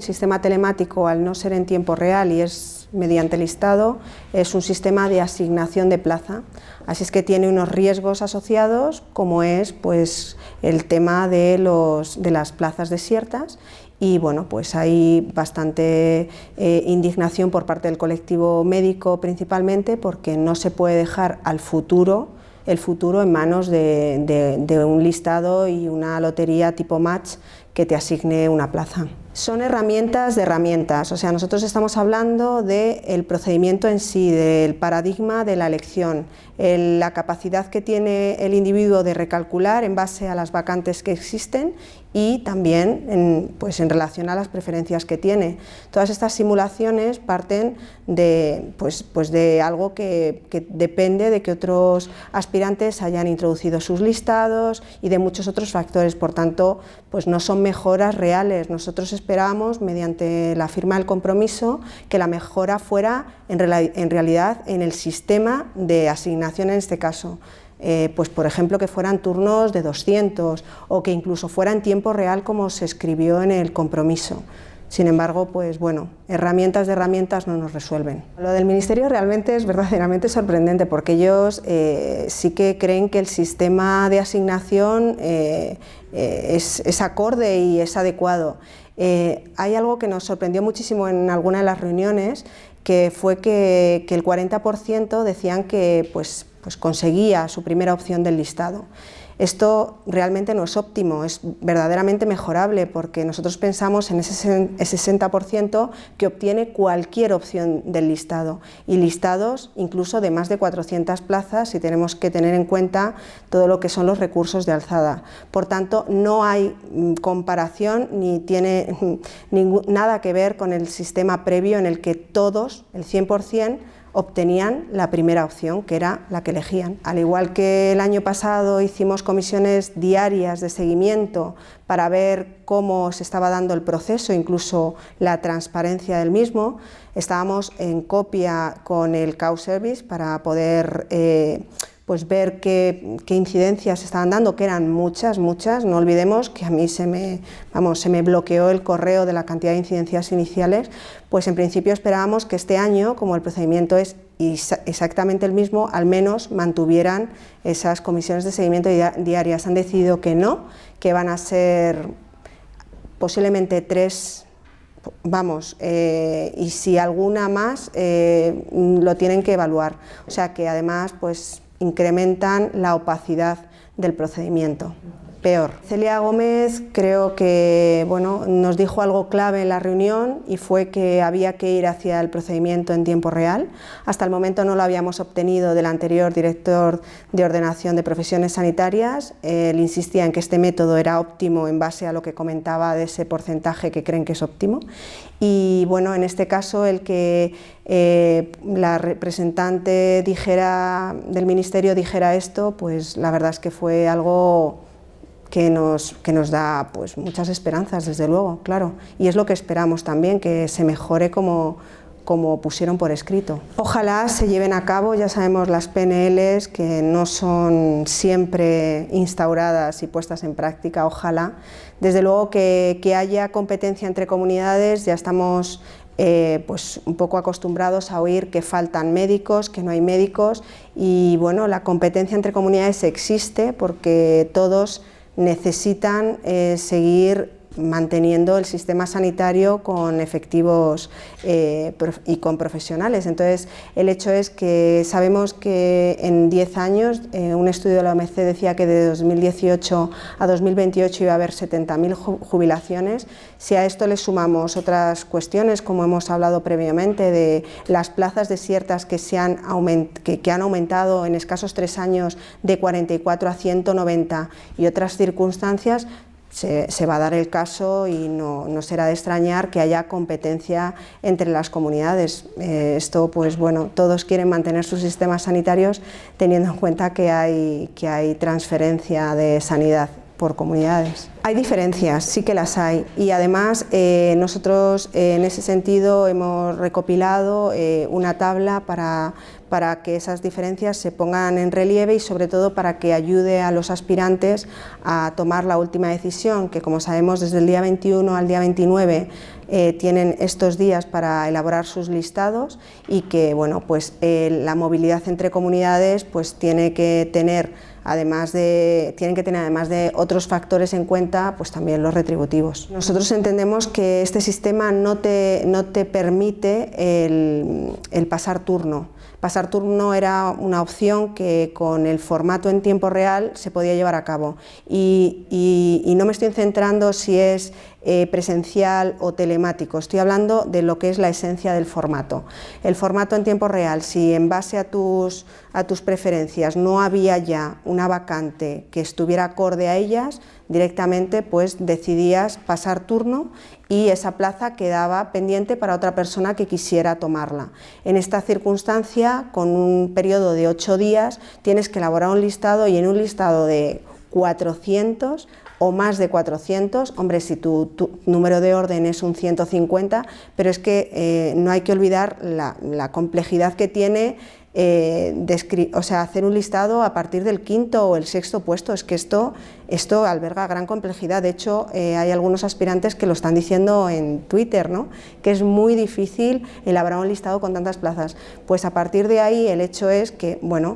El sistema telemático, al no ser en tiempo real y es mediante listado, es un sistema de asignación de plaza. Así es que tiene unos riesgos asociados, como es pues, el tema de las plazas desiertas. Y bueno, pues hay bastante indignación por parte del colectivo médico principalmente, porque no se puede dejar el futuro en manos de un listado y una lotería tipo match que te asigne una plaza. Son herramientas de herramientas, o sea, nosotros estamos hablando del procedimiento en sí, del paradigma de la elección, la capacidad que tiene el individuo de recalcular en base a las vacantes que existen y también en relación a las preferencias que tiene. Todas estas simulaciones parten de algo que depende de que otros aspirantes hayan introducido sus listados y de muchos otros factores, por tanto, pues no son mejoras reales. Nosotros esperábamos, mediante la firma del compromiso, que la mejora fuera en realidad en el sistema de asignación en este caso. Pues por ejemplo que fueran turnos de 200 o que incluso fuera en tiempo real como se escribió en el compromiso. Sin embargo, pues bueno, herramientas de herramientas no nos resuelven. Lo del Ministerio realmente es verdaderamente sorprendente porque ellos sí que creen que el sistema de asignación es acorde y es adecuado. Hay algo que nos sorprendió muchísimo en alguna de las reuniones, que fue que el 40% decían que pues conseguía su primera opción del listado. Esto realmente no es óptimo, es verdaderamente mejorable, porque nosotros pensamos en ese 60% que obtiene cualquier opción del listado, y listados incluso de más de 400 plazas si tenemos que tener en cuenta todo lo que son los recursos de alzada. Por tanto, no hay comparación ni tiene nada que ver con el sistema previo en el que todos, el 100%, obtenían la primera opción, que era la que elegían. Al igual que el año pasado hicimos comisiones diarias de seguimiento para ver cómo se estaba dando el proceso, incluso la transparencia del mismo, estábamos en copia con el CAU Service para poder pues ver qué incidencias estaban dando, que eran muchas. No olvidemos que a mí se me bloqueó el correo de la cantidad de incidencias iniciales. Pues en principio esperábamos que este año, como el procedimiento es exactamente el mismo, al menos mantuvieran esas comisiones de seguimiento diarias. Han decidido que no, que van a ser posiblemente 3, y si alguna más lo tienen que evaluar. O sea que además pues incrementan la opacidad del procedimiento. Peor. Celia Gómez creo que nos dijo algo clave en la reunión, y fue que había que ir hacia el procedimiento en tiempo real. Hasta el momento no lo habíamos obtenido del anterior director de ordenación de profesiones sanitarias. Él insistía en que este método era óptimo en base a lo que comentaba de ese porcentaje que creen que es óptimo. Y bueno, en este caso el que la representante del Ministerio dijera esto, pues la verdad es que fue algo que nos da pues muchas esperanzas, desde luego, claro, y es lo que esperamos también, que se mejore como pusieron por escrito. Ojalá se lleven a cabo, ya sabemos, las PNLs, que no son siempre instauradas y puestas en práctica. Ojalá, desde luego, que haya competencia entre comunidades. Ya estamos pues un poco acostumbrados a oír que faltan médicos, que no hay médicos, y bueno, la competencia entre comunidades existe porque todos necesitan seguir manteniendo el sistema sanitario con efectivos y con profesionales. Entonces, el hecho es que sabemos que en 10 años, un estudio de la OMC decía que de 2018 a 2028 iba a haber 70.000 jubilaciones. Si a esto le sumamos otras cuestiones, como hemos hablado previamente, de las plazas desiertas que han aumentado en escasos 3 años de 44 a 190 y otras circunstancias, se va a dar el caso y no será de extrañar que haya competencia entre las comunidades. Esto, pues bueno, todos quieren mantener sus sistemas sanitarios teniendo en cuenta que hay transferencia de sanidad por comunidades. Hay diferencias, sí que las hay, y además nosotros en ese sentido hemos recopilado una tabla para que esas diferencias se pongan en relieve y sobre todo para que ayude a los aspirantes a tomar la última decisión, que como sabemos desde el día 21 al día 29 tienen estos días para elaborar sus listados y que bueno, pues, la movilidad entre comunidades pues, tienen que tener además de otros factores en cuenta, pues también los retributivos. Nosotros entendemos que este sistema no te permite el pasar turno. Pasar turno era una opción que con el formato en tiempo real se podía llevar a cabo y no me estoy centrando si es presencial o telemático, estoy hablando de lo que es la esencia del formato. El formato en tiempo real, si en base a tus preferencias no había ya una vacante que estuviera acorde a ellas, directamente pues decidías pasar turno y esa plaza quedaba pendiente para otra persona que quisiera tomarla. En esta circunstancia, con un periodo de 8 días, tienes que elaborar un listado y en un listado de 400 o más de 400, hombre, si tu número de orden es un 150, pero es que no hay que olvidar la complejidad que tiene hacer un listado a partir del 5.º o el 6.º puesto. Es que esto alberga gran complejidad. De hecho, hay algunos aspirantes que lo están diciendo en Twitter, ¿no?, que es muy difícil elaborar un listado con tantas plazas. Pues a partir de ahí el hecho es que, bueno,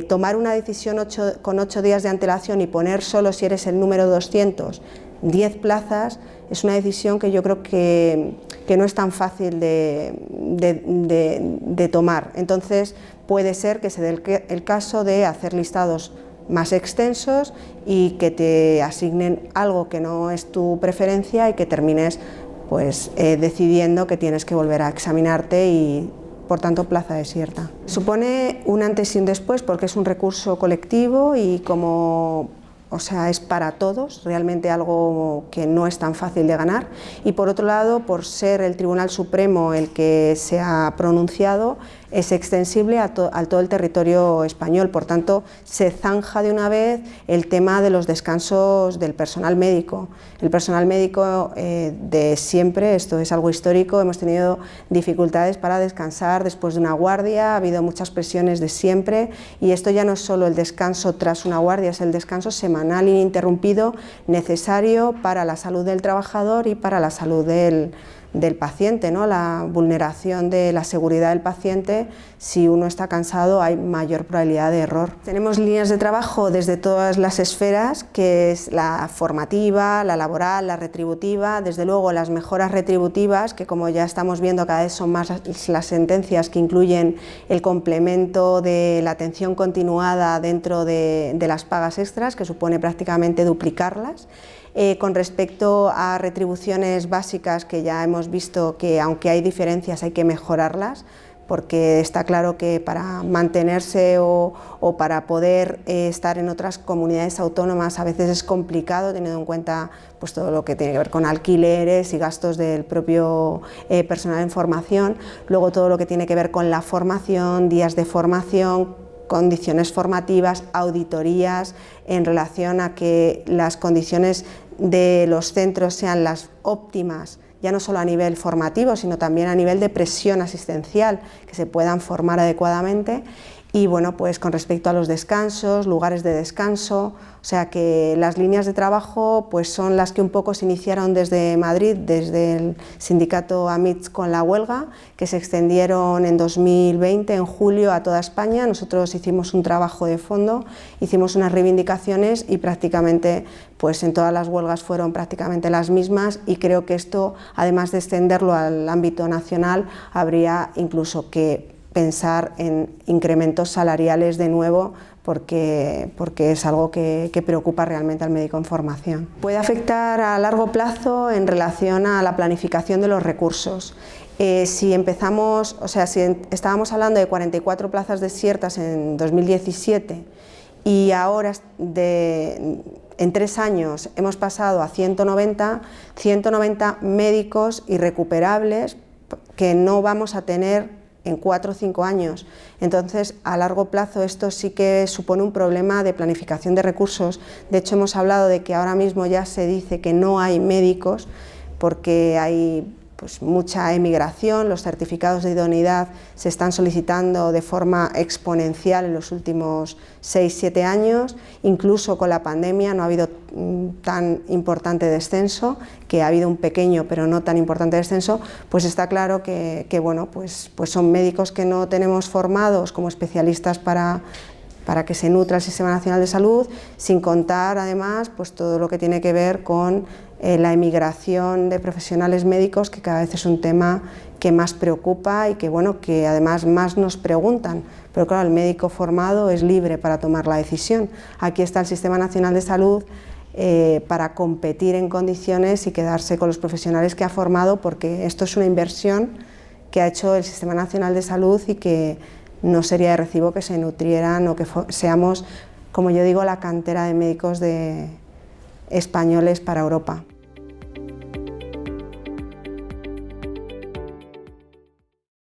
tomar una decisión con 8 días de antelación y poner solo, si eres el número 200, 10 plazas, es una decisión que yo creo que no es tan fácil de tomar. Entonces puede ser que se dé el caso de hacer listados más extensos y que te asignen algo que no es tu preferencia y que termines pues, decidiendo que tienes que volver a examinarte y por tanto plaza desierta. Supone un antes y un después porque es un recurso colectivo y es para todos, realmente algo que no es tan fácil de ganar, y por otro lado, por ser el Tribunal Supremo el que se ha pronunciado, es extensible a todo el territorio español, por tanto se zanja de una vez el tema de los descansos del personal médico. El personal médico de siempre, esto es algo histórico, hemos tenido dificultades para descansar después de una guardia, ha habido muchas presiones de siempre y esto ya no es solo el descanso tras una guardia, es el descanso semanal ininterrumpido necesario para la salud del trabajador y para la salud del paciente, ¿no? La vulneración de la seguridad del paciente, si uno está cansado hay mayor probabilidad de error. Tenemos líneas de trabajo desde todas las esferas, que es la formativa, la laboral, la retributiva, desde luego las mejoras retributivas, que como ya estamos viendo cada vez son más las sentencias que incluyen el complemento de la atención continuada dentro de las pagas extras, que supone prácticamente duplicarlas. Con respecto a retribuciones básicas, que ya hemos visto que aunque hay diferencias hay que mejorarlas, porque está claro que para mantenerse o para poder estar en otras comunidades autónomas a veces es complicado, teniendo en cuenta pues, todo lo que tiene que ver con alquileres y gastos del propio personal en formación, luego todo lo que tiene que ver con la formación, días de formación, condiciones formativas, auditorías en relación a que las condiciones de los centros sean las óptimas, ya no solo a nivel formativo, sino también a nivel de presión asistencial, que se puedan formar adecuadamente. Y bueno, pues con respecto a los descansos, lugares de descanso, o sea que las líneas de trabajo pues son las que un poco se iniciaron desde Madrid, desde el sindicato AMITS con la huelga, que se extendieron en 2020, en julio, a toda España. Nosotros hicimos un trabajo de fondo, hicimos unas reivindicaciones y prácticamente pues en todas las huelgas fueron prácticamente las mismas, y creo que esto, además de extenderlo al ámbito nacional, habría incluso que pensar en incrementos salariales de nuevo, porque es algo que preocupa realmente al médico en formación. Puede afectar a largo plazo en relación a la planificación de los recursos. Si estábamos hablando de 44 plazas desiertas en 2017 y ahora en 3 años hemos pasado a 190 médicos irrecuperables que no vamos a tener en 4 o 5 años. Entonces, a largo plazo esto sí que supone un problema de planificación de recursos. De hecho, hemos hablado de que ahora mismo ya se dice que no hay médicos porque hay pues mucha emigración, los certificados de idoneidad se están solicitando de forma exponencial en los últimos 6-7 años, incluso con la pandemia no ha habido tan importante descenso, que ha habido un pequeño pero no tan importante descenso, pues está claro que bueno, pues son médicos que no tenemos formados como especialistas para que se nutra el Sistema Nacional de Salud, sin contar además pues todo lo que tiene que ver con la emigración de profesionales médicos, que cada vez es un tema que más preocupa y que, bueno, que además más nos preguntan. Pero claro, el médico formado es libre para tomar la decisión. Aquí está el Sistema Nacional de Salud para competir en condiciones y quedarse con los profesionales que ha formado, porque esto es una inversión que ha hecho el Sistema Nacional de Salud y que no sería de recibo que se nutrieran o que seamos, como yo digo, la cantera de médicos españoles para Europa.